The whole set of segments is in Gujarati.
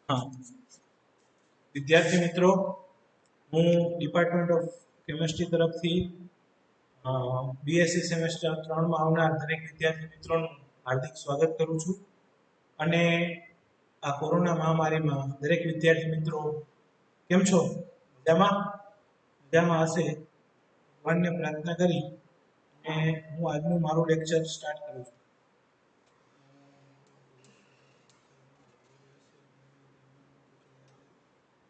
हाँ विद्यार्थी मित्रों हूँ डिपार्टमेंट ऑफ केमिस्ट्री तरफ थी बीएससी सेमेस्टर 3 માં આવનાર દરેક વિદ્યાર્થી મિત્રોનું હાર્દિક સ્વાગત કરું છું અને આ કોરોના મહામારીમાં દરેક વિદ્યાર્થી મિત્રો કેમ છો મજામાં મજામાં હશે ભગવાનને પ્રાર્થના કરી અને હું આજનું મારું લેક્ચર સ્ટાર્ટ કરું છું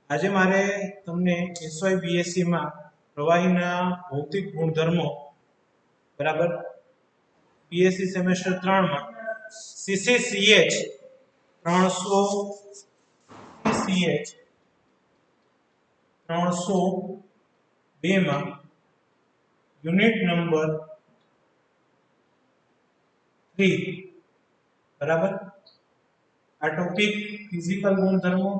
આજે મારે તમને એસવાય બીએસસી માં પ્રવાહીના ભૌતિક ગુણધર્મો બરાબર બીએસસી સેમેસ્ટર 3 માં CCCH 300 CCH 302 માં યુનિટ નંબર 3 બરાબર આ ટોપિક ફિઝિકલ ગુણધર્મો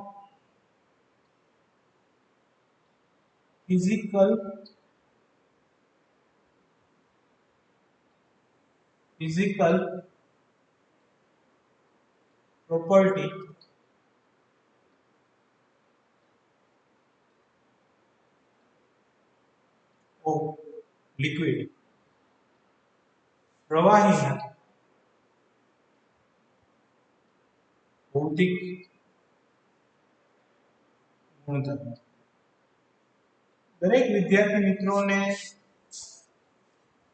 physical property of liquid પ્રવાહીના ભૌતિક ગુણધર્મો દરેક વિદ્યાર્થી મિત્રોને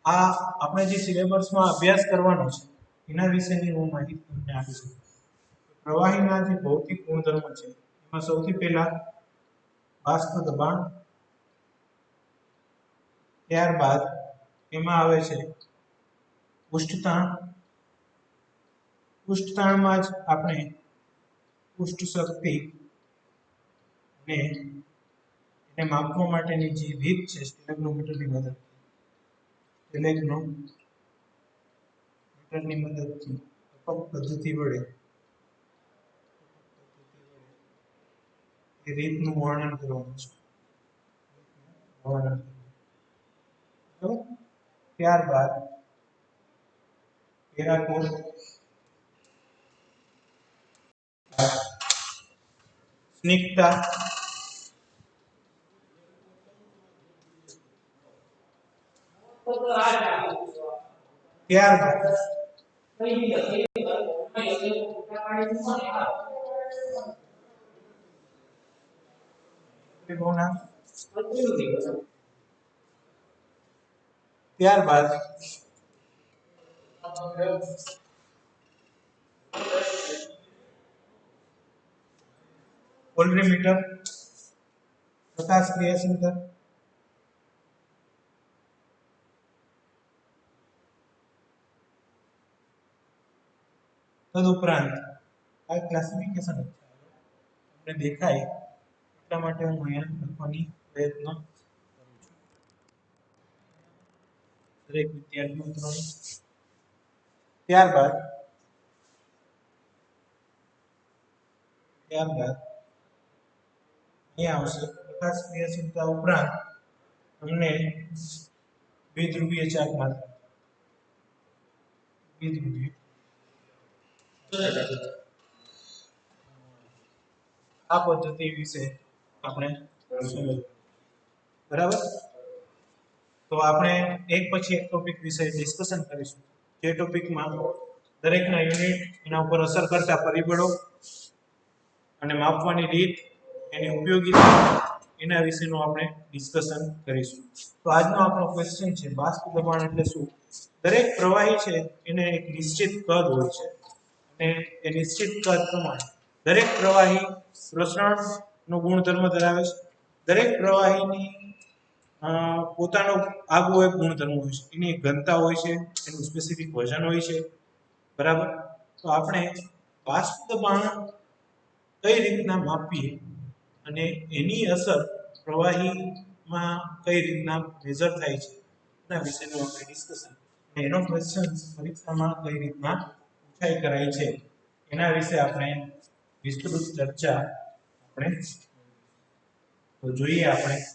આ આપણે જે સિલેબસમાં અભ્યાસ કરવાનો છે એના વિશેની હું માહિતી તમને આપી શકું પ્રવાહીના જે ભૌતિક ગુણધર્મો છે એમાં સૌથી પહેલા બાષ્પ દબાણ ત્યારબાદ એમાં આવે છે ઉષ્ણતાણ ઉષ્ણતાણમાં જ આપણે ઉષ્ણ શક્તિ અને એને માપવા માટેની જે રીત છે સ્ટેલેગ્નોમીટરની મદદથી અપક પદ્ધતિ વડે એ રીતનું વર્ણન કરવાનું છે ત્યારબાદ પેરાકોર સ્નિગ્ધતા ત્યારબાદ ત્યારબાદ પોલરીમીટર પ્રકાશ ક્રિયાશીલતા તદુપરાંત આ ક્લાસિફિકેશન તમને દેખાય એટલા માટે હું અહીંયા લખવાની પ્રયત્ન કરું છું દરેક વિદ્યાર્થી મિત્રોને ત્યારબાદ અહીંયા આવશે પ્રકાશ ક્રિયાશીલતા ઉપરાંત તમને દ્વિધ્રુવીય ચાર્જ માત્રા દ્વિધ્રુવીય આ પદ્ધતિ વિશે આપણે બરાબર તો આપણે એક પછી એક ટોપિક વિશે ડિસ્કશન કરીશું જે ટોપિકમાં દરેકના યુનિટ એના ઉપર અસર કરતા પરિબળો અને માપવાની રીત એની ઉપયોગિતા એના વિશેનું આપણે ડિસ્કશન કરીશું તો આજનો આપણો ક્વેશ્ચન છે બાષ્પ દબાણ એટલે શું દરેક પ્રવાહી છે એને એક નિશ્ચિત કદ હોય છે અને એ નિશ્ચિત કદ પ્રમાણે દરેક પ્રવાહી પ્રસરણનો ગુણધર્મ ધરાવે છે દરેક પ્રવાહીની પોતાનો આગવો એક ગુણધર્મ હોય છે એની એક ઘનતા હોય છે એનું સ્પેસિફિક વજન હોય છે બરાબર તો આપણે બાષ્પ દબાણ કઈ રીતના માપીએ અને એની અસર પ્રવાહીમાં કઈ રીતના મેજર થાય છે એના વિશેનું આપણે ડિસ્કશન અને એનો ક્વેશ્ચન પરીક્ષામાં કઈ રીતના પૂછાઈ કરાય છે એના વિશે આપણે વિસ્તૃત ચર્ચા આપણે તો જોઈએ આપણે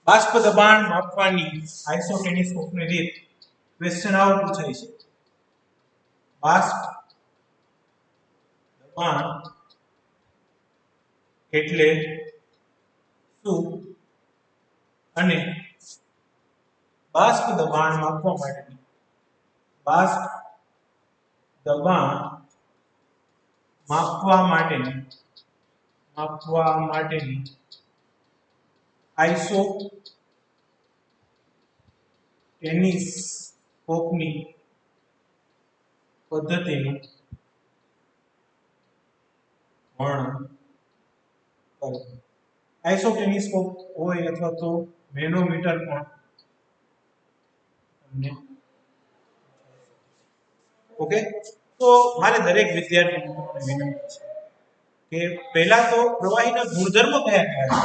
બાષ્પ દબાણ માપવાની આઇસોટેનિસ્કોપની રીત ક્વેશ્ચન આવો પૂછાય છે બાષ્પ દબાણ એટલે શું અને બાષ્પ દબાણ માપવા માટેની આઇસોટેનિસ્કોપની પદ્ધતિનું વર્ણન કરો. આઇસોટેનિસ્કોપ હોય અથવા તો મેનોમીટર પણ તમને ઓકે. તો મારે દરેક વિદ્યાર્થી મિત્રોને વિનંતી છે કે પહેલા તો પ્રવાહીના ગુણધર્મો કયા કયા છે.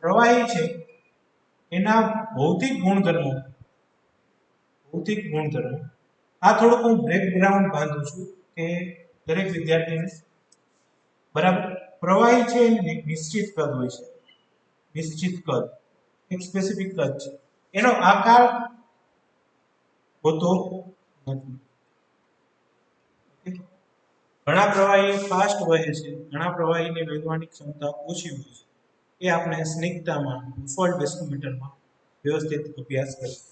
પ્રવાહી છે એના ભૌતિક ગુણધર્મો આ થોડુંક હું બેકગ્રાઉન્ડ બાંધું છું કે દરેક વિદ્યાર્થીને બરાબર. પ્રવાહી છે એને નિશ્ચિત કદ હોય છે, એક સ્પેસિફિક કદ છે, એનો આકાર હોતો નથી. ઘણા પ્રવાહી ફાસ્ટ વહે છે, ઘણા પ્રવાહીની વહેવાની ક્ષમતા ઓછી હોય છે. એ આપણે સ્નિગ્ધતામાં ડિફોલ્ટ બેસ્કોમીટરમાં વ્યવસ્થિત અભ્યાસ કરીશું.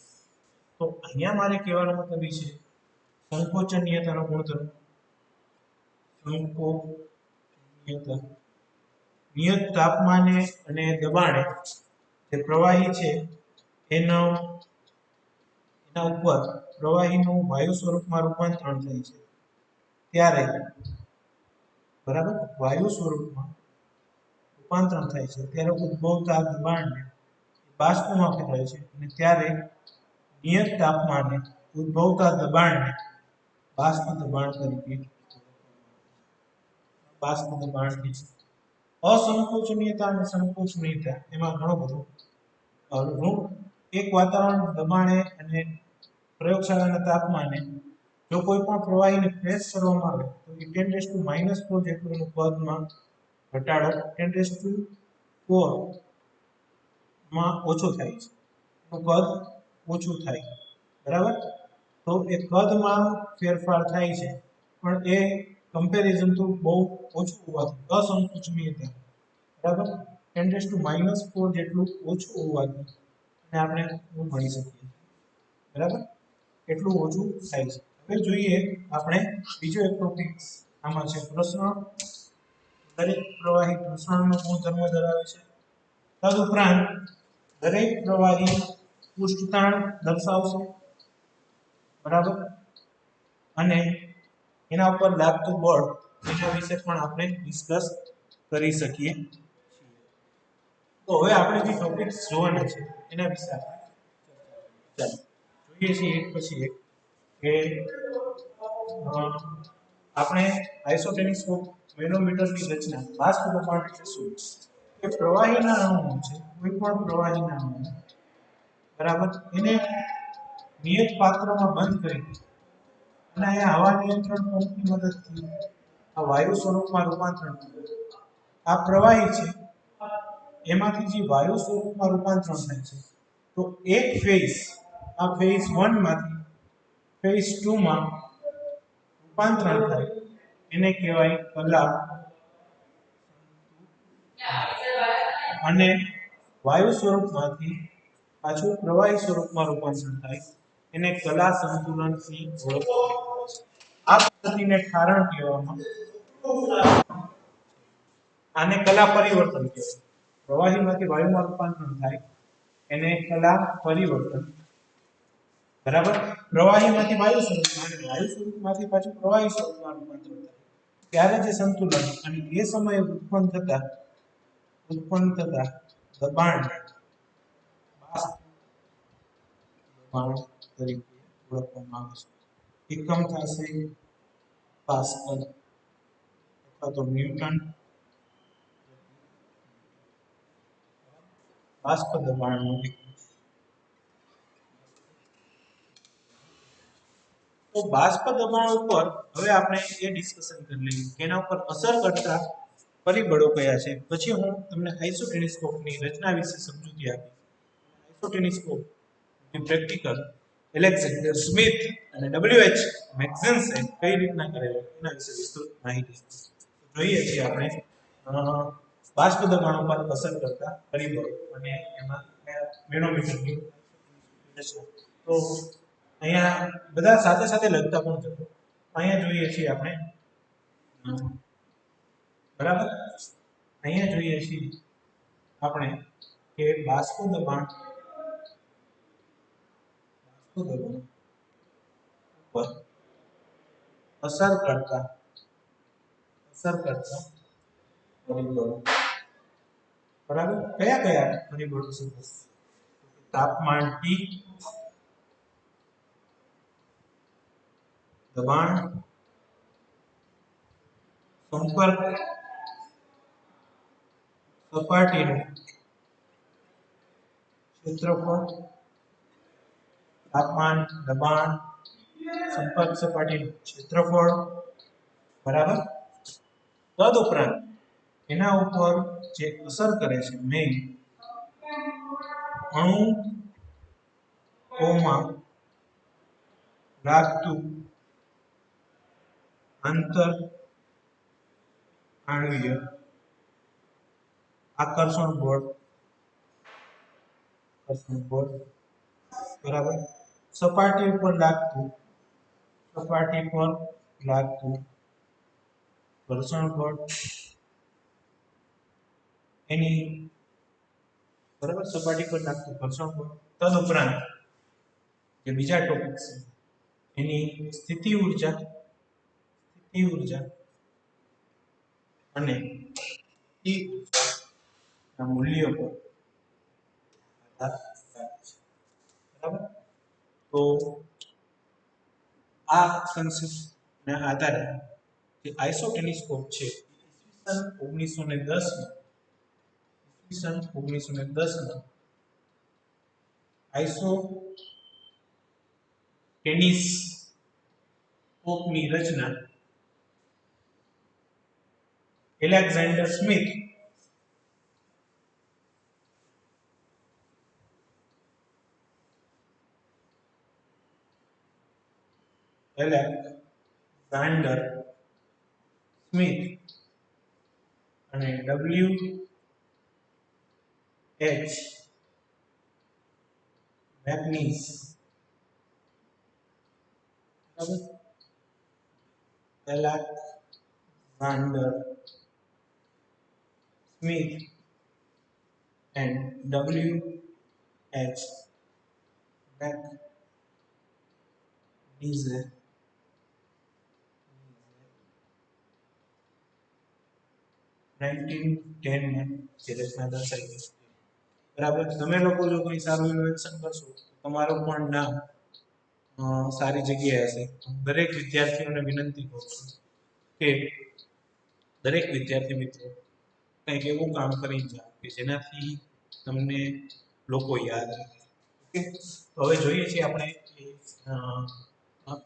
તો અહીંયા મારે કહેવાનો મતલબ એ છે સંકોચનીયતાનો ગુણધર્મ, નિયત તાપમાને અને દબાણે જે પ્રવાહી છે એના ઉપર પ્રવાહીનું વાયુ સ્વરૂપમાં રૂપાંતરણ થાય છે ત્યારે બરાબર વાયુ સ્વરૂપમાં રૂપાંતરણ થાય છે ત્યારે ઉદ્ભવતા દબાણને બાષ્પમાં ફેરવાય છે અને ત્યારે નિયત તાપમાને ઉદ્ભવતા દબાણને બાષ્પ દબાણ તરીકે અસંકોચનીયતા અને સંકોચનીયતા એમાં ઘણો બધો એક વાતાવરણ દબાણે અને પ્રયોગશાળાના તાપમાને જો કોઈ પણ પ્રવાહીને પ્રેસ કરવામાં આવે તો એ 10⁻⁴ જેટલું એનું કદમાં ઘટાડો 10⁴ માં ઓછો થાય છે. એનું કદ ઓછું થાય બરાબર. તો એ કદમાં ફેરફાર થાય છે પણ એ કમ્પેરિઝન તો બહુ ઓછું હોવાથી અસંકોચનીયતા બરાબર 10⁻⁴ જેટલું ઓછું હોવાથી અને આપણે ભણી શકીએ બરાબર એટલું ઓછું થાય છે. હવે જોઈએ આપણે બીજો એક ટોપિક આમાં છે પ્રસરણ. દરેક પ્રવાહી પ્રસરણનો ગુણધર્મ ધરાવે છે. તદુપરાંત દરેક પ્રવાહી પૃષ્ઠતાણ દર્શાવશે બરાબર અને એના ઉપર લાગતું બળ એના વિશે પણ આપણે ડિસ્કસ કરી શકીએ. તો હવે આપણે જે ટોપિક્સ જોવાના છે એના વિશે આપણે ચાલો જોઈએ છીએ એક પછી એક કે આપણે આઇસોટેનિસ્કોપ મેનોમીટરની રચના બાષ્પ દબાણ એટલે શું કે પ્રવાહીના અણુઓ છે કોઈ પણ પ્રવાહીના અણુ બરાબર એને નિયત પાત્રમાં બંધ કરી અને અહીંયા હવા નિયંત્રણ પંપની મદદથી આ વાયુ સ્વરૂપમાં રૂપાંતરણ થાય. આ પ્રવાહી છે એમાંથી જે વાયુ સ્વરૂપમાં રૂપાંતરણ થાય છે તો એક ફેઝ આ ફેઝ 1 માંથી ફેઝ 2 માં રૂપાંતરણ થાય એને કહેવાય કલા અને વાયુ સ્વરૂપમાંથી પાછું પ્રવાહી સ્વરૂપમાં રૂપાંતરણ થાય એને કલા સંતુલનથી ઓળખવામાં આવે છે. આ પદ્ધતિને ઠારણ કહેવામાં આને કલા પરિવર્તન કહેવાય. પ્રવાહીમાંથી વાયુમાં રૂપાંતરણ થાય એને કલા પરિવર્તન બરાબર. પ્રવાહીમાંથી વાયુ સ્વરૂપમાં અને વાયુ સ્વરૂપમાંથી પાછું પ્રવાહી સ્વરૂપમાં રૂપાંતરણ થાય ત્યારે જે સંતુલન અને એ સમયે ઉત્પન્ન થતા દબાણ તરીકે ઓળખવામાં આવે છે. એકમ થશે પાસ્કલ અથવા તો ન્યૂટન. બાષ્પ દબાણનું તો બાષ્પ દબાણ ઉપર હવે આપણે એ ડિસ્કશન કરી લઈએ કે એના ઉપર અસર કરતા પરિબળો કયા છે. પછી હું તમને આઇસોટેનિસ્કોપની રચના વિશે સમજૂતી આપીશ. આઇસોટેનિસ્કોપ ની પ્રેક્ટિકલ એલેક્ઝાન્ડર સ્મિથ અને WH મેક્સેન્સે કઈ રીતના કરેલો એના વિશે વિસ્તૃત માહિતી. જોઈએ છીએ આપણે બાષ્પ દબાણ પર અસર કરતા પરિબળો અને એમાં મેનોમીટરની રચના. તો અહીંયા બધા સાથે સાથે લખતા પણ જતો. અહીંયા જોઈએ છીએ આપણે બરાબર. અહીંયા જોઈએ છીએ આપણે કે બાષ્પ દબાણ પર અસર કરતા પરિબળો. બરાબર. કયા કયા પરિબળો છે? તાપમાન T, દબાણ, સંપર્ક સપાટીનું ક્ષેત્રફળ, તાપમાન, દબાણ, સંપર્ક સપાટીનું ક્ષેત્રફળ. બરાબર. તદુપરાંત એના ઉપર જે અસર કરે છે મેં અણુઓમાં લાગતું આંતર આણ્વીય આકર્ષણ બળ. બરાબર. સપાટી પર લાગતું ઘર્ષણ બળ એની બરાબર સપાટી પર લાગતું ઘર્ષણ બળ. તદુપરાંત જે બીજા ટોપિક છે એની સ્થિતિ ઊર્જા અને સ્થિતિ ઊર્જાના મૂલ્યો પર આધાર રાખે છે. બરાબર. તો આ કન્સેપ્ટના આધારે જે આઇસોટેલિસ્કોપ છે ઈસવીસન 1910 આઇસોટેલિસ્કોપની રચના એલેક્ઝાન્ડર સ્મિથ અને W.H. Magnes. Alexander Smith and W.H. મેગ્નીસે 1910 માં જે રચના દર્શાવી છે. બરાબર. તમે લોકો જો કોઈ સારું ઇન્વેન્શન કરશો તો તમારું પણ નામ સારી જગ્યાએ હશે. દરેક વિદ્યાર્થીઓને વિનંતી કરું છું કે દરેક વિદ્યાર્થી મિત્રો કંઈક એવું કામ કરી જાઓ કે જેનાથી તમને લોકો યાદ રાખે. ઓકે. તો હવે જોઈએ છીએ આપણે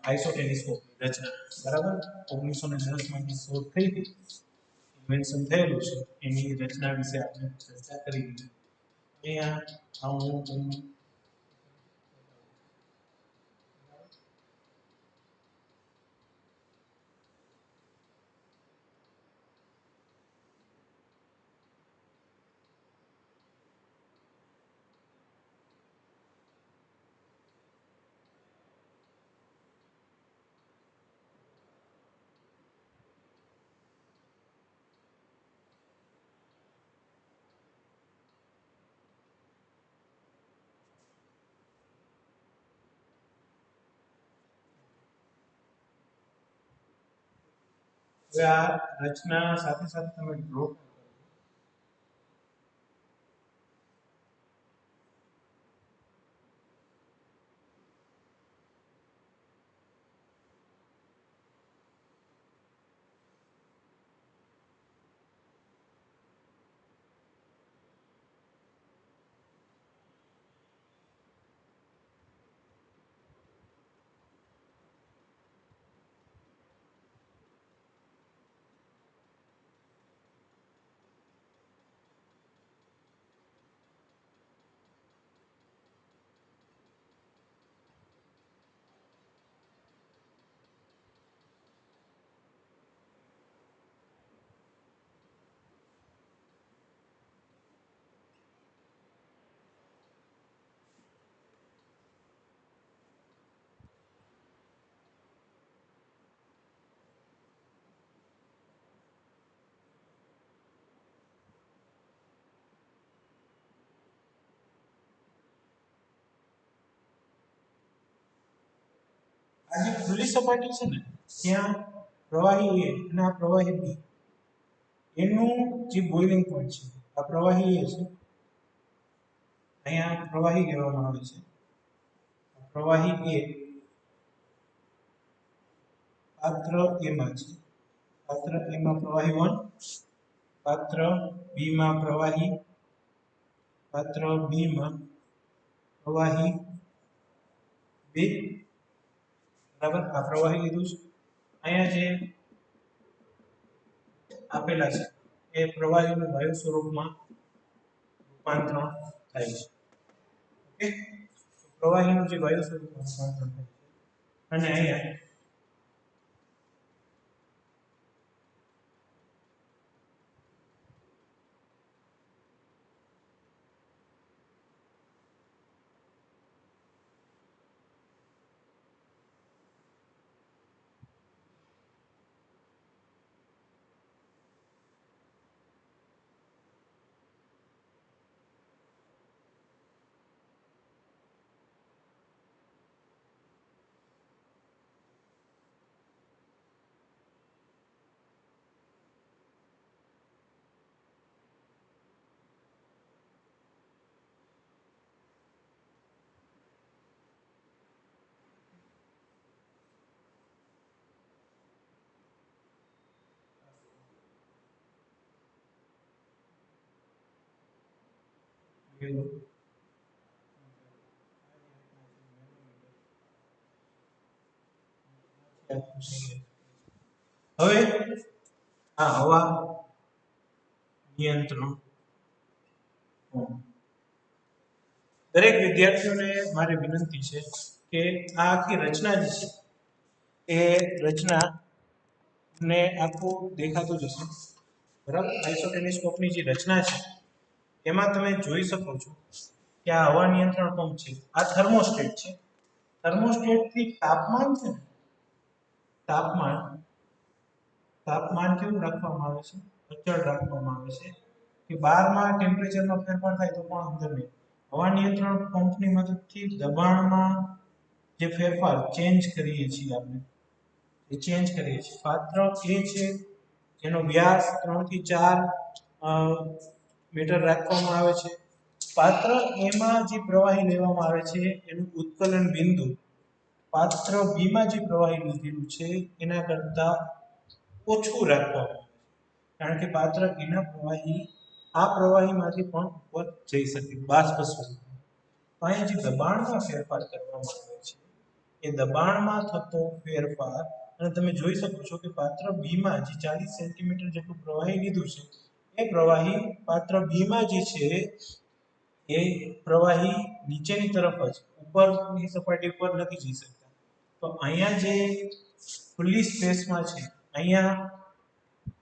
આઇસોટેલિસ્કોપની રચના. બરાબર. 1910 માં શોધ થઈ હતી, ઇન્વેન્શન થયેલું છે, એની રચના વિશે આપણે ચર્ચા કરી હતી. અહીંયા હું હવે આ રચના સાથે સાથે તમે ડ્રો આ જે ખુલ્લી સપાટી છે ને ત્યાં પ્રવાહી A અને આ પ્રવાહી B એનું જે બોઇલિંગ પોઈન્ટ છે આ પ્રવાહી A છે અહીંયા પ્રવાહી કહેવામાં આવે છે પ્રવાહી A પાત્ર A માં છે પાત્ર A માં પ્રવાહી 1 પાત્ર B માં પ્રવાહી પાત્ર B માં પ્રવાહી 2 બરાબર આ પ્રવાહી લીધું છે અહીંયા જે આપેલા છે એ પ્રવાહીનું વાયુ સ્વરૂપમાં રૂપાંતરણ થાય છે ઓકે પ્રવાહીનું જે વાયુ સ્વરૂપમાં રૂપાંતરણ થાય છે અને અહીંયા હવે આ હવા નિયંત્રણ દરેક વિદ્યાર્થીઓને મારી વિનંતી છે કે આ આખી રચના જે છે એ રચના ને આખું દેખાતું જ હશે બરાબર આઇસોટેલિસ્કોપની જે રચના છે એમાં તમે જોઈ શકો છો કે આ હવા નિયંત્રણ પંપ છે આ થર્મોસ્ટેટ છે થર્મોસ્ટેટ થી તાપમાન છે ને તાપમાન કેવું રાખવામાં આવે છે અચળ રાખવામાં આવે છે કે 12 માં ટેમ્પરેચરમાં ફેરફાર થાય તો પણ અંદર નહીં હવા નિયંત્રણ પંપની મદદથી દબાણમાં જે ફેરફાર ચેન્જ કરીએ છીએ આપણે એ ચેન્જ કરીએ છીએ પાત્ર A છે જેનો વ્યાસ 3 થી 4 મીટર રાખવામાં આવે છે પાત્ર A માં જે પ્રવાહી લેવામાં આવે છે એનું ઉત્કલન બિંદુ પાત્ર B માં જે પ્રવાહી લીધેલું છે એના કરતાં ઓછું રાખવામાં આવે કારણ કે પાત્ર A ના પ્રવાહી આ પ્રવાહીમાંથી પણ ઉપર જઈ શકે બાષ્પ સ્વરૂપે અહીંયા જે દબાણમાં ફેરફાર કરવામાં આવે છે એ દબાણમાં થતો ફેરફાર અને તમે જોઈ શકો છો કે પાત્ર B માં જે 40 સેન્ટીમીટર જેટલું પ્રવાહી લીધું છે એ પ્રવાહી પાત્ર B માં જે છે એ પ્રવાહી નીચેની તરફ જ ઉપરની સપાટી પર નથી જઈ શકતા તો અહીંયા જે ખુલ્લી સ્પેસમાં છે અહીંયા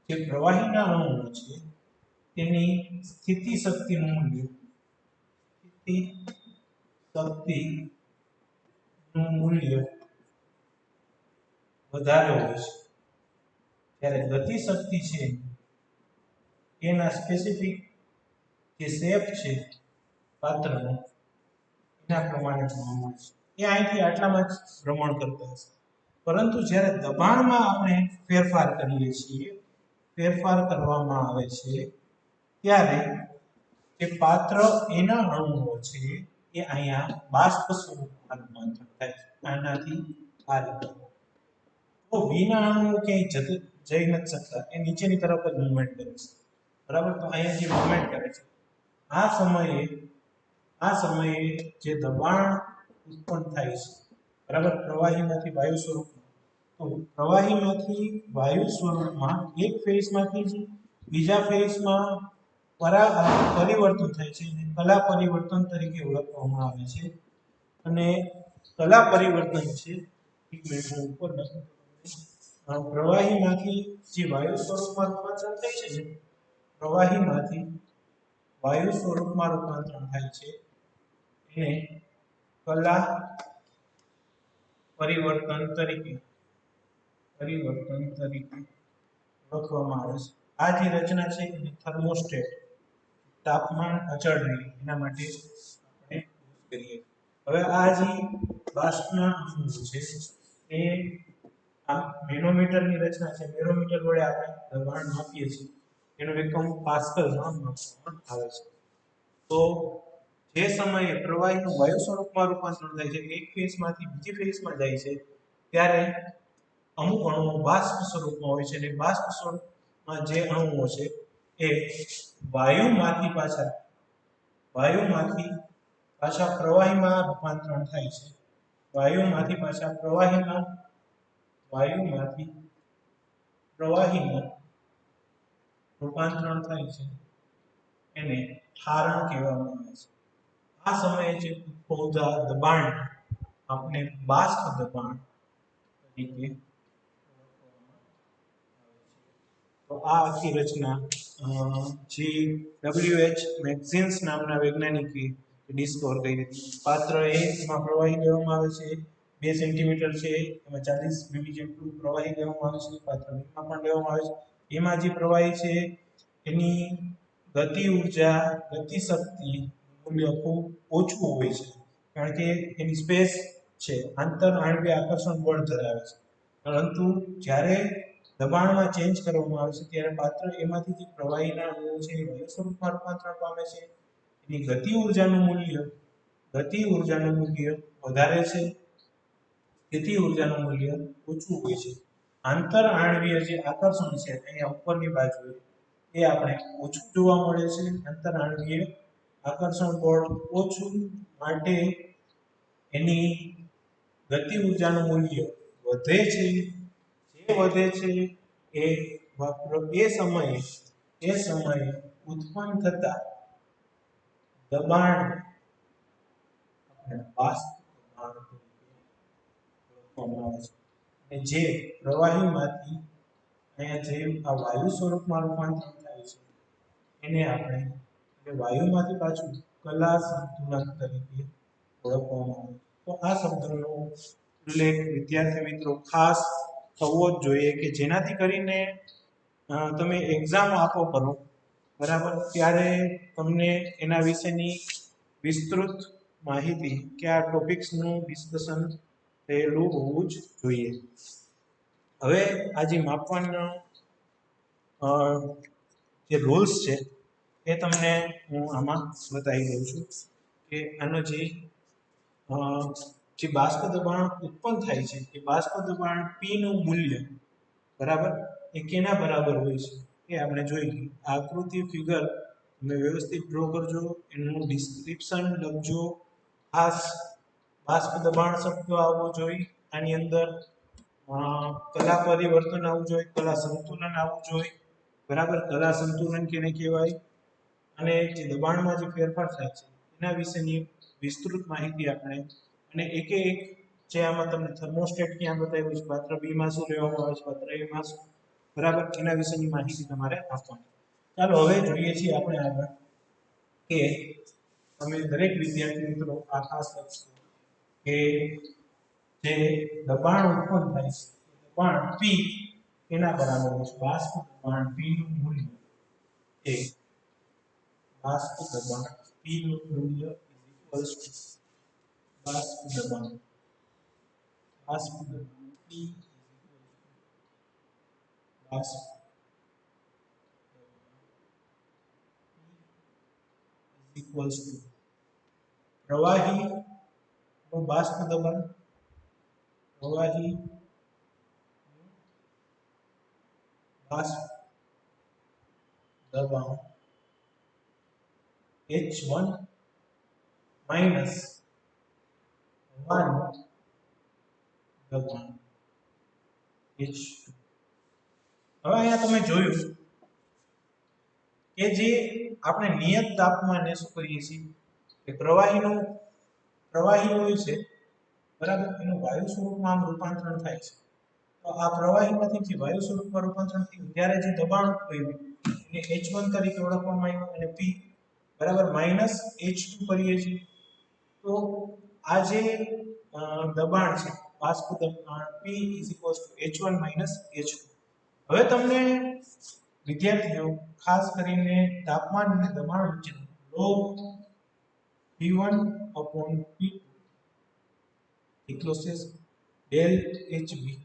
જે પ્રવાહીના અણુઓ છે તેની સ્થિતિ શક્તિનું મૂલ્ય વધારે હોય છે જ્યારે ગતિ શક્તિ છે એના સ્પેસિફિક જે શેપ છે પાત્રનો એના પ્રમાણે જોવા મળશે એ અહીંથી આટલામાં જ ભ્રમણ કરતા હશે પરંતુ જ્યારે દબાણમાં આપણે ફેરફાર કરીએ છીએ ફેરફાર કરવામાં આવે છે ત્યારે જે પાત્ર એના અણુઓ છે એ અહીંયા બાષ્પ સ્વરૂપમાં રૂપાંતર થાય છે આનાથી આ રીતે તો બીના અણુઓ ક્યાંય જઈ નથી શકતા એ નીચેની તરફ જ મૂવમેન્ટ કરે છે બરાબર તો અહીંયા જે મૂવમેન્ટ કરે છે આ સમયે જે દબાણ ઉત્પન્ન થાય છે બરાબર પ્રવાહીમાંથી વાયુ સ્વરૂપમાં તો પ્રવાહીમાંથી વાયુ સ્વરૂપમાં એક ફેઝમાંથી બીજા ફેઝમાં પરિવર્તન થાય છે અને કલા પરિવર્તન તરીકે ઓળખવામાં આવે છે અને કલા પરિવર્તન છે એક મિનિટ હું ઉપર પ્રવાહીમાંથી જે વાયુ સ્વરૂપમાં રૂપાંતરણ થાય છે ને પ્રવાહીમાંથી વાયુ સ્વરૂપમાં રૂપાંતરણ થાય છે એને કલા પરિવર્તન તરીકે ઓળખવામાં આવે છે આ જે રચના છે એને થર્મોસ્ટેટ તાપમાન અચળ રહે એના માટે આપણે યુઝ કરીએ હવે આ જે બાષ્પના અણુઓ છે એ આ મેનોમીટરની રચના છે. મેનોમીટર વડે આપણે દબાણ માપીએ છીએ. એનો એકમ પાસ્કલમાં માપવામાં આવે છે. તો જે સમયે પ્રવાહીનું વાયુ સ્વરૂપમાં રૂપાંતરણ થાય છે, એક ફેઝમાંથી બીજી ફેઝમાં જાય છે, ત્યારે અમુક અણુઓ બાષ્પ સ્વરૂપમાં હોય છે, અને બાષ્પ સ્વરૂપમાં જે અણુઓ છે એ વાયુમાંથી પાછા પ્રવાહીમાં રૂપાંતરણ થાય છે. વાયુમાંથી પ્રવાહીમાં રૂપાંતરણ થાય છે, એને ઠારણ કહેવામાં આવે છે. આ સમયે જે ઉદ્ભવતા દબાણ આપણે બાષ્પ દબાણ તરીકે ઓળખવામાં આવે છે. તો આ આખી રચના જે WH મેગઝિન્સ નામના વૈજ્ઞાનિકે ડિસ્કવર કરી હતી. પાત્ર A માં પ્રવાહી લેવામાં આવે છે, 2 સેન્ટીમીટર છે, એમાં 40 મિલી જેટલું પ્રવાહી લેવામાં આવે છે. પાત્ર B માં પણ લેવામાં આવે છે. એમાં જે પ્રવાહી છે એની ગતિ ઉર્જા, ગતિ શક્તિ મૂલ્ય ખૂબ ઓછું હોય છે, કારણ કે એની સ્પેસ છે, આંતર આણ્વીય આકર્ષણ બળ ધરાવે છે. પરંતુ જ્યારે દબાણમાં ચેન્જ કરવામાં આવે છે, ત્યારે પાત્ર એમાંથી જે પ્રવાહીના અણુઓ છે એ વાયુ સ્વરૂપમાં રૂપાંતરણ પામે છે. એની ગતિ ઉર્જાનું મૂલ્ય વધારે છે, સ્થિતિ ઉર્જાનું મૂલ્ય ઓછું હોય છે. આંતર આણ્વીય જે આકર્ષણ છે અહીંયા ઉપરની બાજુએ એ આપણે ઓછું જોવા મળે છે. આંતર આણ્વીય આકર્ષણ બળ ઓછું માટે એની ગતિ ઉર્જાનું મૂલ્ય વધે છે. જે વધે છે એ સમયે ઉત્પન્ન થતા દબાણ આપણે બાષ્પ દબાણ તરીકે ઓળખવામાં આવે છે. અને જે પ્રવાહીમાંથી અહીંયા જે આ વાયુ સ્વરૂપમાં રૂપાંતરણ થાય છે એને આપણે વાયુમાંથી પાછું કલા સંતુલન તરીકે ઓળખવામાં આવે છે. તો આ શબ્દનો ઉલ્લેખ વિદ્યાર્થી મિત્રો ખાસ થવો જ જોઈએ, કે જેનાથી કરીને તમે એક્ઝામ આપો કરો, બરાબર, ત્યારે તમને એના વિશેની વિસ્તૃત માહિતી કે આ ટોપિક્સનું ડિસ્કશન થયેલું હોવું જ જોઈએ. હવે આ જે માપવાના જે રૂલ્સ છે એ તમને હું આમાં બતાવી દઉં છું કે આનો જે બાષ્પ દબાણ ઉત્પન્ન થાય છે એ બાષ્પ દબાણ P નું મૂલ્ય, બરાબર, એ કેના બરાબર હોય છે એ આપણે જોઈ લઈએ. આ આકૃતિ ફિગર તમે વ્યવસ્થિત ડ્રો કરજો, એનું ડિસ્ક્રિપ્શન લખજો. ખાસ બાષ્પ દબાણ શબ્દ આવવો જોઈએ આની અંદર, કલા પરિવર્તન આવવું જોઈએ, કલા સંતુલન આવવું જોઈએ, બરાબર. કલા સંતુલન કેને કહેવાય અને જે દબાણમાં જે ફેરફાર થાય છે એના વિશેની વિસ્તૃત માહિતી આપણે, અને એકે એક જે આમાં તમને થર્મોસ્ટેટ ક્યાં બતાવ્યું છે, પાત્ર B માં શું લેવામાં આવે છે, પાત્ર A માં શું, બરાબર, એના વિશેની માહિતી તમારે આપવાની. ચાલો હવે જોઈએ છીએ આપણે આગળ કે તમે દરેક વિદ્યાર્થી મિત્રો આ ખાસ લખશો કે જે દબાણ ઉત્પન્ન થાય છે દબાણ P એના બરાબર હોય છે. બાષ્પ દબાણ P નું મૂલ્ય એ બાષ્પ દબાણ P નું મૂલ્ય બાષ્પ દબાણ P બાષ્પ equals to પ્રવાહી નું બાષ્પ દબાણ, H1 minus 1 દબાણ H2. હવે અહીંયા તમે જોયું કે જે આપણે નિયત તાપમાને શું કરીએ છીએ કે પ્રવાહી હોય છે, બરાબર, એનું વાયુ સ્વરૂપમાં રૂપાંતરણ થાય છે. તો આ પ્રવાહીમાંથી જે વાયુ સ્વરૂપમાં રૂપાંતરણ થયું ત્યારે જે દબાણ ઉત્પન્ન એને H1 તરીકે ઓળખવામાં આવ્યું અને P બરાબર માઈનસ H2 કરીએ છીએ. તો આ જે દબાણ છે બાષ્પ દબાણ P H1 H2. હવે તમને વિદ્યાર્થીઓ ખાસ કરીને તાપમાન અને દબાણ વચ્ચેનો લોગ P1 P2 કેટલો છે del HB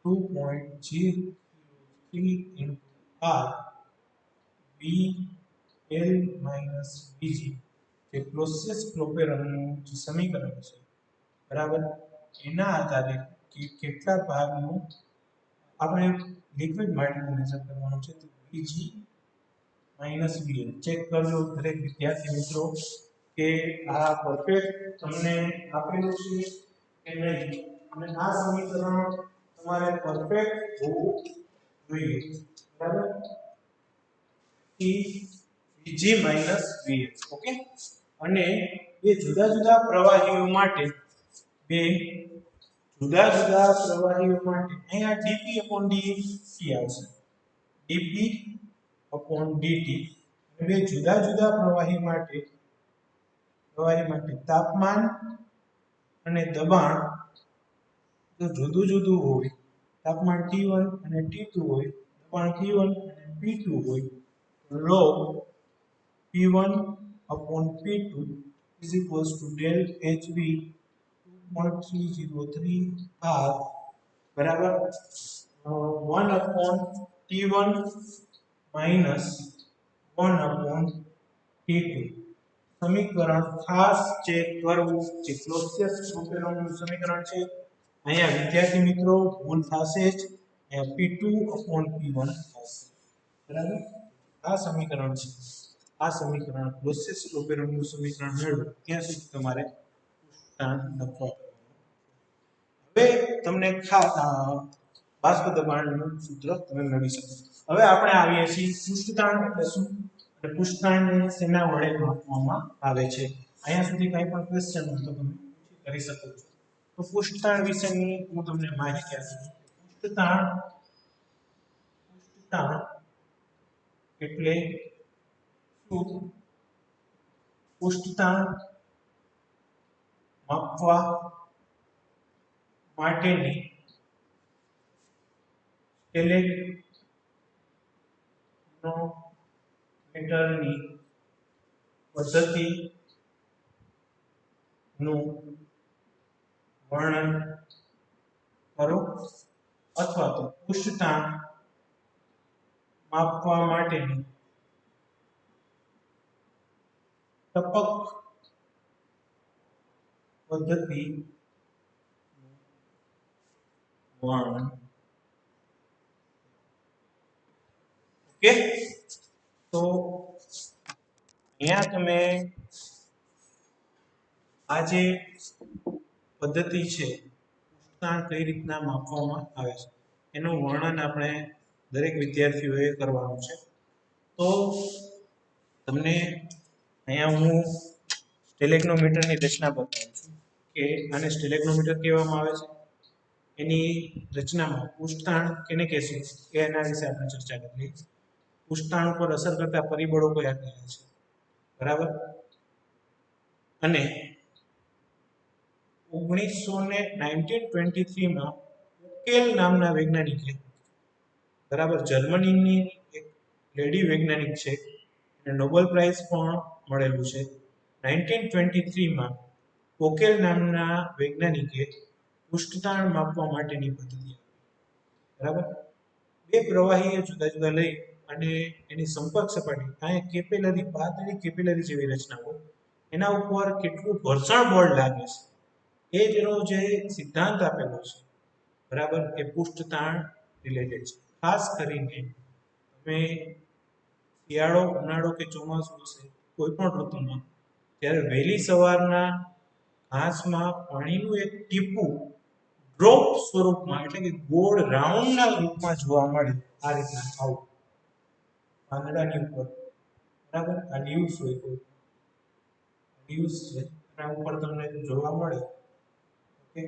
2.03 into R VL minus VG જે પ્રોસેસ પ્રોપેરનનું જે સમીકરણ છે બરાબર એના આધારે કે કેટલા ભાગનું આપણે લિક્વિડ માટેનું મેઝર કરવાનું છે તો VG માઇનસ VL ચેક કરજો દરેક વિદ્યાર્થી મિત્રો કે આ પરફેક્ટ તમને આપેલું છે કે નહીં અને આ સમીકરણ તમારે પરફેક્ટ હોવું જોઈએ બરાબર Vg માઇનસ VL ઓકે અને બે જુદા જુદા પ્રવાહીઓ માટે બે જુદા જુદા પ્રવાહીઓ માટે અહીંયા dp upon dt આવશે dp upon dt બે જુદા જુદા પ્રવાહી માટે તાપમાન અને દબાણ જો જુદું જુદું હોય તાપમાન T1 અને T2 હોય દબાણ P1 અને P2 હોય log P1 upon P2 is equals to del HB 2.303 R बराबर 1 upon T1 minus 1 upon T2 સમીકરણ ખાસ ચેક કરવું જે ક્લોઝિયસ પ્રોપેરનનું સમીકરણ છે અહીંયા વિદ્યાર્થી મિત્રો ભૂલ થશે જ અહીંયા P2 upon P1 થશે બરાબર આ સમીકરણ છે આ સમીકરણ ક્લોઝિયસ પ્રોપેરનનું સમીકરણ મેળવો ત્યાં સુધી તમારે તાણ લખવા હવે તમને બાષ્પ દબાણનું સૂત્ર તમે મેળવી શકો હવે આપણે આવીએ છીએ પૃષ્ઠતાણ એટલે શું અને પૃષ્ઠતાણને શેના વડે માપવામાં આવે છે અહીંયા સુધી કંઈ પણ ક્વેશ્ચન હોય તો તમે કરી શકો છો તો પૃષ્ઠતાણ વિશેની હું તમને માહિતી આપું પૃષ્ઠતાણ એટલે શું પૃષ્ઠતાણ માપવા માટેની ઇલેક્ટ્રોમીટરની પદ્ધતિનું વર્ણન કરો અથવા તો પૃષ્ઠતાણ માપવા માટેની ટપક પદ્ધતિ વર્ણન ઓકે તો અહીંયા તમે આ જે પદ્ધતિ છે પૃષ્ઠતાણ કઈ રીતના માપવામાં આવે છે એનું વર્ણન આપણે દરેક વિદ્યાર્થીઓએ કરવાનું છે તો તમને અહીંયા હું સ્ટેલેગ્નોમીટરની રચના બતાવું છું કે આને સ્ટેલેગ્નોમીટર કહેવામાં આવે છે એની રચનામાં પૃષ્ઠતાણ કેને કહેશું કે એના વિશે આપણે ચર્ચા કરીએ પૃષ્ઠતાણ ઉપર અસર કરતા પરિબળો કયા કયા છે બરાબર અને 1923 માં ઉકેલ નામના વૈજ્ઞાનિકે બરાબર જર્મનીની એક લેડી વૈજ્ઞાનિક છે એને નોબેલ પ્રાઇઝ પણ મળેલું છે 1923 માં પોકેલ નામના વૈજ્ઞાનિકે પૃષ્ઠતાણ માપવા માટેની પદ્ધતિ બરાબર બે પ્રવાહીઓ જુદા જુદા લઈ અને એની સંપર્ક સપાટી અહીંયા કેપિલરી પાતળી કેપિલરી જેવી રચનાઓ એના ઉપર કેટલું ઘર્ષણ બળ લાગે છે એ જેનો જે સિદ્ધાંત આપેલો છે બરાબર કે પૃષ્ઠતાણ રિલેટેડ છે ખાસ કરીને તમે શિયાળો ઉનાળો કે ચોમાસું હશે કોઈ પણ ઋતુમાં ત્યારે વહેલી સવારના ઘાસમાં પાણીનું એક ટીપું ડ્રોપ સ્વરૂપમાં એટલે કે ગોળ રાઉન્ડના રૂપમાં જોવા મળે આ રીતના આવું પાંદડાની ઉપર બરાબર આ લીવ્સ હોય કોઈ લીવ્સ છે એના ઉપર તમને જોવા મળે ઓકે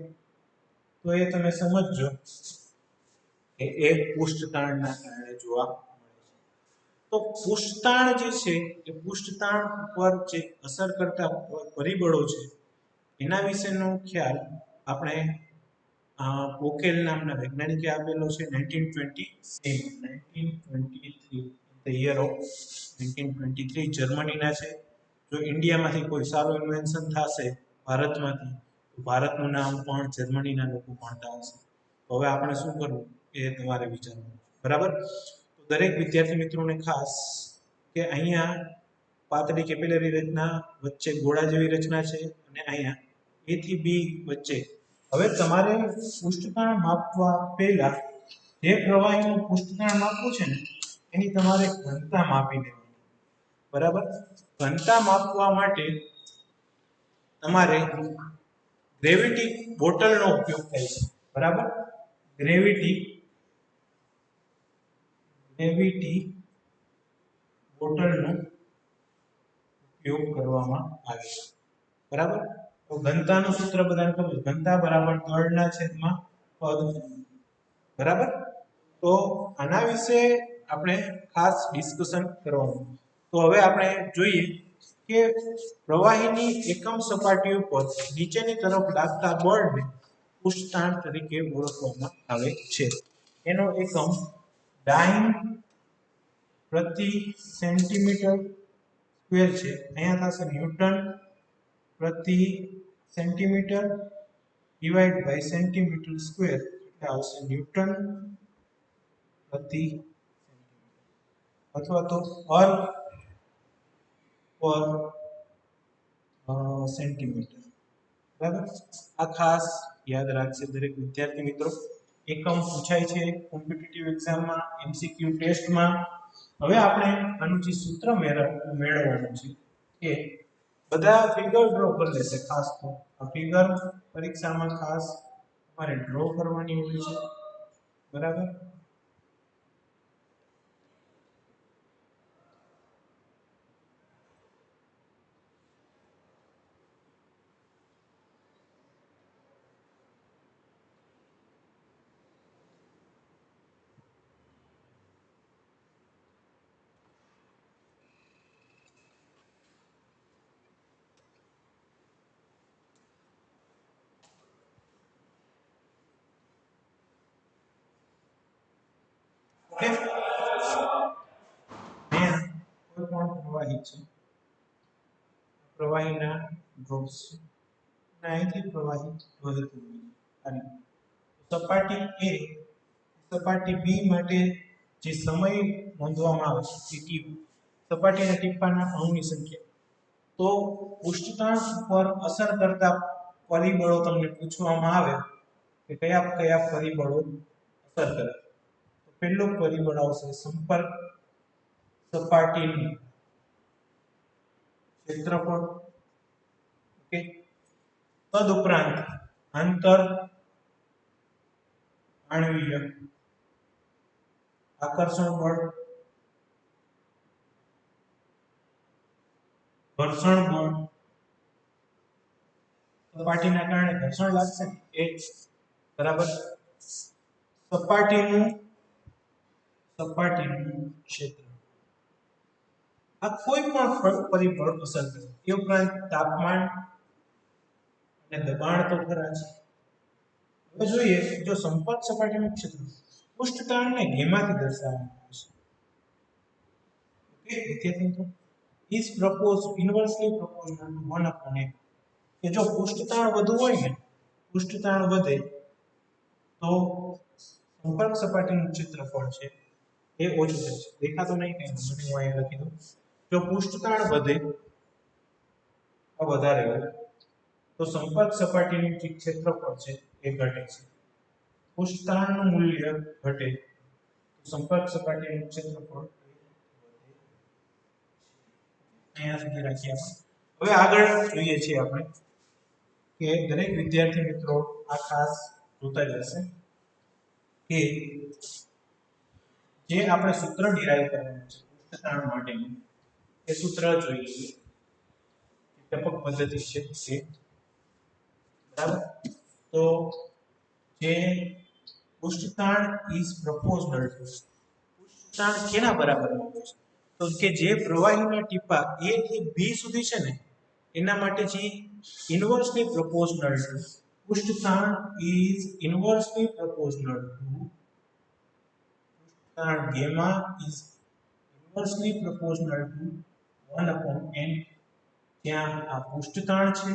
તો એ તમે સમજજો કે એ પૃષ્ઠતાણના કારણે જોવા મળે છે તો પૃષ્ઠતાણ જે છે એ પૃષ્ઠતાણ ઉપર જે અસર કરતા પરિબળો છે એના વિશેનો ખ્યાલ આપણે પોકેલ નામના વૈજ્ઞાનિકે આપેલો છે 1923 the year of 1923 જર્મનીના છે જો ઇન્ડિયામાંથી કોઈ સારું ઇન્વેન્શન થશે ભારતમાંથી ભારતનું નામ પણ જર્મનીના લોકો ભણતા હશે. તો હવે આપણે શું કરવું એ તમારે વિચારવું, બરાબર. તો દરેક વિદ્યાર્થી મિત્રોને ખાસ કે અહીંયા પાતળી કેપિલરી રચના, વચ્ચે ગોળા જેવી રચના છે, અને અહીંયા A થી B વચ્ચે. હવે તમારે પૃષ્ઠતાણ માપવા પહેલા જે પ્રવાહીનું પૃષ્ઠતાણ માપવું છે ને એની તમારે ઘનતા માપી દેવાની, બરાબર. ઘનતા માપવા માટે તમારે ગ્રેવિટી બોટલનો ઉપયોગ થાય છે, બરાબર. ગ્રેવિટી બોટલનો ઉપયોગ કરવામાં આવે છે, બરાબર. તો ઘનતાનું સૂત્ર બધાને ખબર છે, ઘનતા બરાબર દળના છેદમાં પદ, બરાબર. તો આના વિશે આપણે ખાસ ડિસ્કશન કરવાનું. તો હવે આપણે જોઈએ કે પ્રવાહીની એકમ સપાટી ઉપર નીચેની તરફ લાગતા બળને પૃષ્ઠતાણ તરીકે ઓળખવામાં આવે છે. એનો એકમ ડાઈન પ્રતિ સેન્ટીમીટર સ્ક્વેર છે. અહીંયા થશે ન્યૂટન પ્રતિ centimetre divide by centimetre square, એટલે આવશે ન્યૂટન પ્રતિ અથવા તો અર્થ પર સેન્ટીમીટર, બરાબર. આ ખાસ યાદ રાખશે દરેક વિદ્યાર્થી મિત્રો. એકમ પૂછાય છે કોમ્પિટિટિવ એક્ઝામમાં, એમસીક્યુ ટેસ્ટમાં. હવે આપણે આનું જે સૂત્ર મેળવવાનું છે કે બધા ફિગર ડ્રો કરી લેશે. ખાસ તો આ ફિગર પરીક્ષામાં ખાસ તમારે ડ્રો કરવાની હોય છે, બરાબર. ઓકે, કોઈ પણ પ્રવાહી છે, પ્રવાહીના ડ્રોપ્સ છે, અહીંથી પ્રવાહી વહેતું હોય. સપાટી A સપાટી B માટે જે સમય નોંધવામાં આવે છે t, સપાટીના ટીપાના અણુની સંખ્યા. તો પૃષ્ઠતાણ પર અસર કરતા પરિબળો તમને પૂછવામાં આવે કે કયા કયા પરિબળો અસર કરે. તો પહેલું પરિબળ આવશે સંપર્ક સપાટીનું ક્ષેત્રફળ, ઓકે. તદુપરાંત આંતર આણ્વીય આકર્ષણ બળ, ઘર્ષણ બળ, સપાટીના કારણે ઘર્ષણ લાગશે એ, બરાબર. સપાટીનું ક્ષેત્ર, આ કોઈ પણ પરિબળ અસર કરે. એ ઉપરાંત તાપમાન અને દબાણ તો ખરા છે. હવે જોઈએ જો સંપર્ક સપાટીનું ક્ષેત્ર પૃષ્ઠતાણને ગેમાથી દર્શાવવામાં આવે છે. ઓકે વિદ્યાર્થી મિત્રો, is proposed inversely proportional to 1/n. કે જો પૃષ્ઠતાણ વધુ હોય ને, પૃષ્ઠતાણ વધે તો સંપર્ક સપાટીનું ક્ષેત્રફળ છે એ ઓછું થાય છે. દેખાતો નહીં કઈ, મને હું અહીંયા લખી દઉં. જો પૃષ્ઠતાણ વધે આ વધારે હોય તો સંપર્ક સપાટીનું જે ક્ષેત્રફળ છે એ ઘટે છે. પૃષ્ઠતાણનું મૂલ્ય ઘટે તો સંપર્ક સપાટીનું ક્ષેત્રફળ અહીંયા સુધી રાખીએ આપણે. હવે આગળ જોઈએ છીએ આપણે કે દરેક વિદ્યાર્થી મિત્રો આ ખાસ જોતા જશે કે જે આપણે સૂત્ર ડિરાઈવ કરવાનું છે પૃષ્ઠતાણ માટેનું, એ સૂત્ર જોઈએ. ટપક પદ્ધતિ છે તે, બરાબર. તો જે પૃષ્ઠતાણ ઇઝ પ્રોપોર્શનલ ટુ, પૃષ્ઠતાણ કેના બરાબર હોય છે? તો કે જે પ્રવાહીના ટીપા A થી B સુધી છે ને એના માટે જે ઇન્વર્સલી પ્રોપોર્શનલ ટુ, પૃષ્ઠતાણ ઇઝ ઇન્વર્સલી પ્રોપોર્શનલ ટુ, પૃષ્ઠતાણ gamma is inversely proportional to 1/n, જ્યાં આ પૃષ્ઠતાણ છે,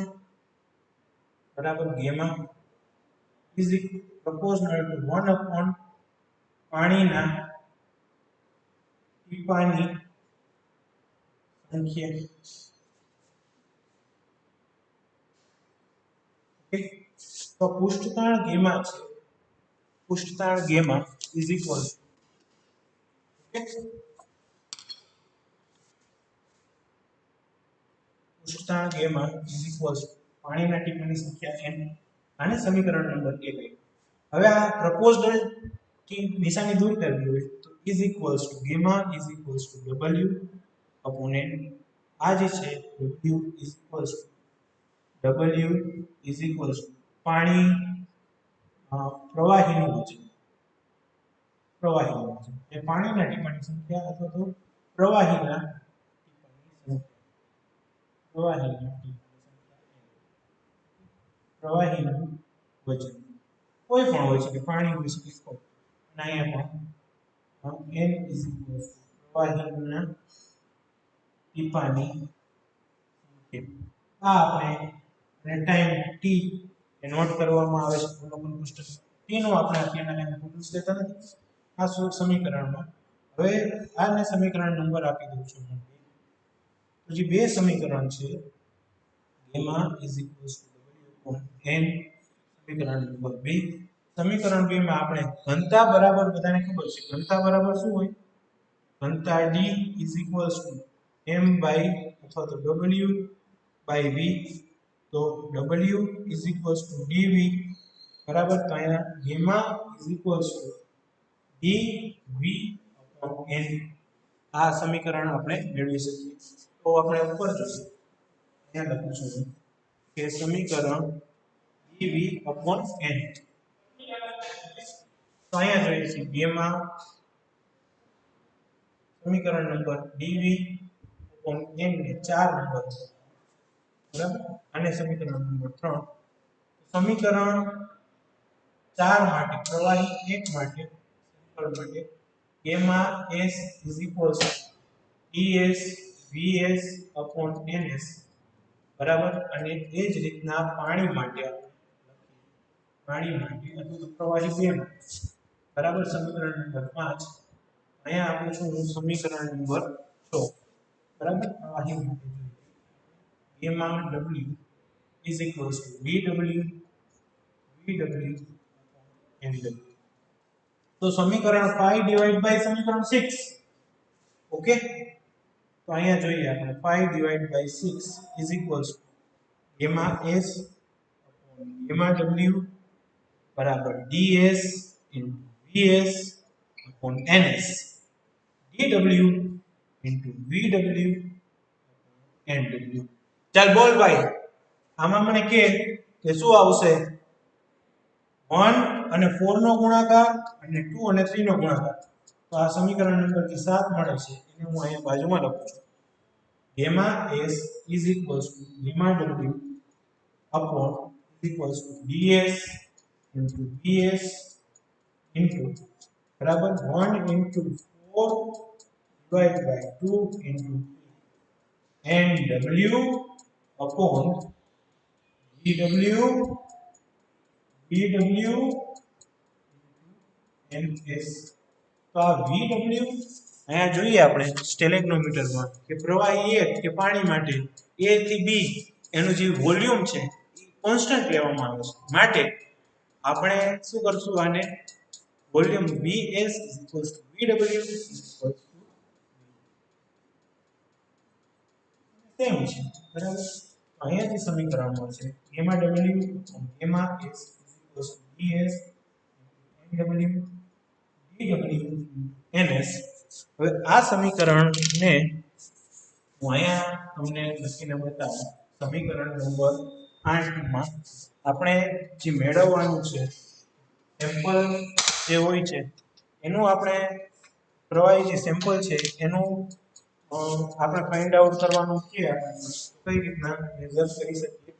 બરાબર gamma is proportional to 1 upon પાણીના ટીપાની સંખ્યા. ઓકે, તો પૃષ્ઠતાણ ગેમા છે, પૃષ્ઠતાણ ગેમા ઇઝ ઇક્વલ, ઓકે, પૃષ્ઠતાણ ગેમા ઇઝ ઇક્વલ પાણીના ટીપાની સંખ્યા n. આને સમીકરણ નંબર 1. હવે આ પ્રપોઝલ થી નિશાની દૂર કરવી હોય તો is equals to gamma is equals to w upon n. આ જે છે w ઇઝ ઇક્વલ્સ ટુ પાણી પ્રવાહીનું વજન, પ્રવાહીનું વજન એ પાણીના ટીપાની સંખ્યા અથવા તો પ્રવાહીના ટીપાની સંખ્યા, પ્રવાહીના ટીપાની સંખ્યા, પ્રવાહીનું વજન કોઈ પણ હોય છે કે પાણી હોય છે કે અને અહીંયા પણ n ઇઝ ઇક્વલ ટુ પ્રવાહીના ટીપાની સંખ્યા. આ આપણે ટાઈમ t એ નોટ કરવામાં આવે છે અવલોકન પુસ્તક t નો આપણે અત્યારના ટાઈમે ફોટોસ લેતા નથી. આ સમીકરણમાં હવે આને સમીકરણ નંબર આપી દઉં છું. તો જે બે સમીકરણ છે gamma is equal two w n, સમીકરણ નંબર 2. સમીકરણ 2 માં આપણે ઘનતા બરાબર, બધાને ખબર છે ઘનતા બરાબર શું હોય, ઘનતા d is equal to m by અથવા તો w બાય v. તો w is equal to dv બરાબર. તો અહીંયા gamma is equal to dv n. આ સમીકરણ આપણે મેળવી શકીએ. તો આપણે ઉપર જોઈએ, અહીંયા લખું છું કે સમીકરણ dv n. તો અહીંયા જોઈએ છે ગેમા સમીકરણ નંબર dv n ને 4 નંબર, બરાબર. અને સમીકરણ નંબર 3, સમીકરણ 4 માટે પ્રવાહી 1 માટે સમીકરણ માટે gamma s is equal two ds vs upon ns, બરાબર. અને એ જ રીતના પાણી માટે પાણી માટે અથવા તો પ્રવાહી 2 માટે, બરાબર. સમીકરણ નંબર 5 અહીંયા આપું છું હું સમીકરણ નંબર 6, બરાબર. પ્રવાહી માટે gamma w is equal two dw vw nw. તો સમીકરણ 5 ડિવાઇડ બાય સમીકરણ 6, ઓકે. તો અહીંયા જોઈએ આપણે 5 divide by 6 is equal to gamma s gamma w બરાબર ds vs upon ns dw vw nw. ચાલ બોલ ભાઈ, આમાં મને કે શું આવશે? 1 અને 4 નો ગુણાકાર અને 2 અને 3 નો ગુણાકાર. તો આ સમીકરણ નંબર 7 મળે છે, એને હું અહીંયા બાજુમાં લખું છું. Gamma s is equal to gamma w upon equals to ds into vs into बराबर 1 into 4 divided by 2 into nw upon dw vw ns. તો આ vw અહીંયા જોઈએ આપણે સ્ટેલેગ્નોમીટરમાં કે પ્રવાહી 1 કે પાણી માટે a થી b એનું જે વોલ્યુમ છે કોન્સ્ટન્ટ લેવામાં આવે છે, માટે આપણે શું કરશું, આને વોલ્યુમ vs vw સેમ છે, બરાબર. અહીંયાથી સમીકરણ મળશે gamma w gamma s ds nw dw ns. હવે આ સમીકરણને હું અહીંયા તમને લખીને બતાવું. સમીકરણ નંબર 8 માં આપણે જે મેળવવાનું છે સેમ્પલ જે હોય છે એનું આપણે પ્રવાહી જે સેમ્પલ છે એનું આપણે ફાઇન્ડ આઉટ કરવાનું છે. કઈ રીતના મેઝર કરી શકીએ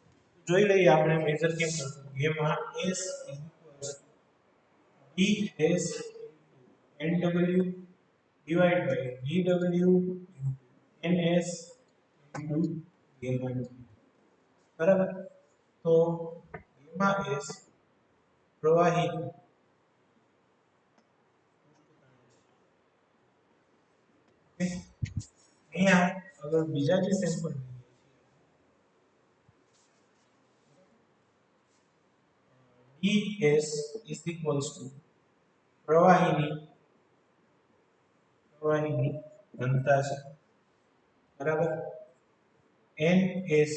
જોઈ લઈએ. આપણે મેઝર કેમ કરશું? Gamma s ds nw divided by dw ns into gamma, બરાબર. તો એમાં એસ પ્રવાહી અહીંયા અગર બીજા જે sample ds is equals to પ્રવાહીની ઘનતા છે બરાબર ns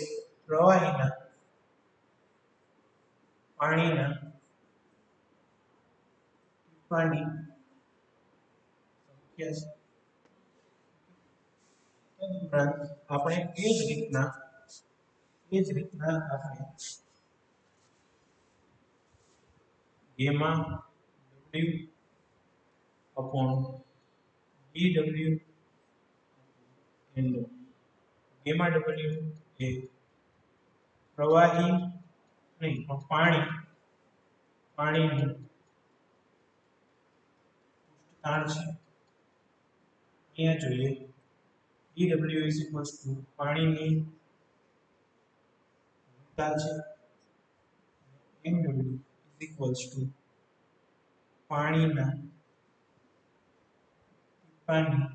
પાણીના ટીપાની સંખ્યા છે તદુપરાંત આપણે એ જ રીતના આપણે gamma w upon dw નો gamma w એ પ્રવાહી નહીં પણ પાણીનું તાણ છે અહીંયા જોઈએ dw is equals to પાણીની ઘનતા છે mw is equals to પાણીના ટીપાની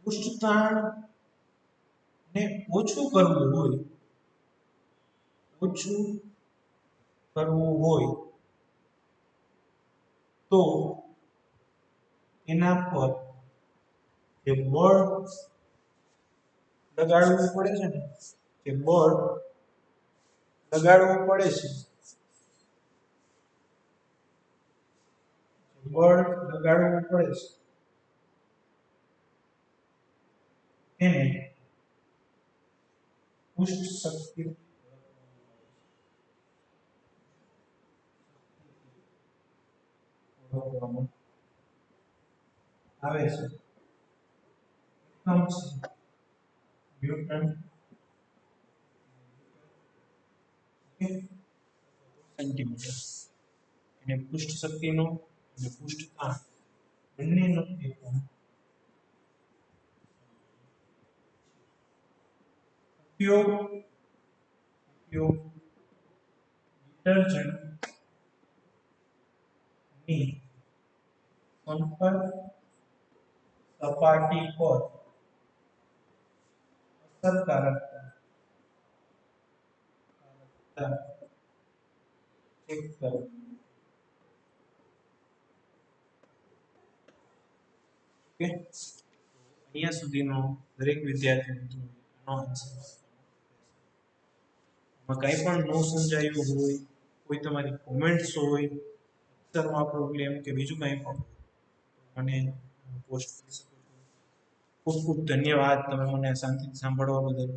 પૃષ્ઠતાણ ને ઓછું કરવું હોય તો એના પર જે બળ લગાડવું પડે છે ને જે બળ લગાડવું પડે છે એને પૃષ્ઠ શક્તિ ઓળખવામાં આવે છે એકમ છે ન્યૂટન સેન્ટીમીટર અને પૃષ્ઠ શક્તિનો અને પૃષ્ઠ તાણ બંનેનો એકમ ઉપયોગ ડિટર્જન્ટની સંપર્ક સપાટી પર અસરકારકતા ચેક કરો ઓકે અહીંયા સુધીનો દરેક વિદ્યાર્થી મિત્રોનો આન્સર કંઈ પણ ન સમજાયું હોય કોઈ તમારી કોમેન્ટ્સ હોય અક્ષરમાં પ્રોબ્લેમ કે બીજું કંઈ પણ મને પોસ્ટ કરી શકો છો ખૂબ ખૂબ ધન્યવાદ તમે મને શાંતિથી સાંભળવા બદલ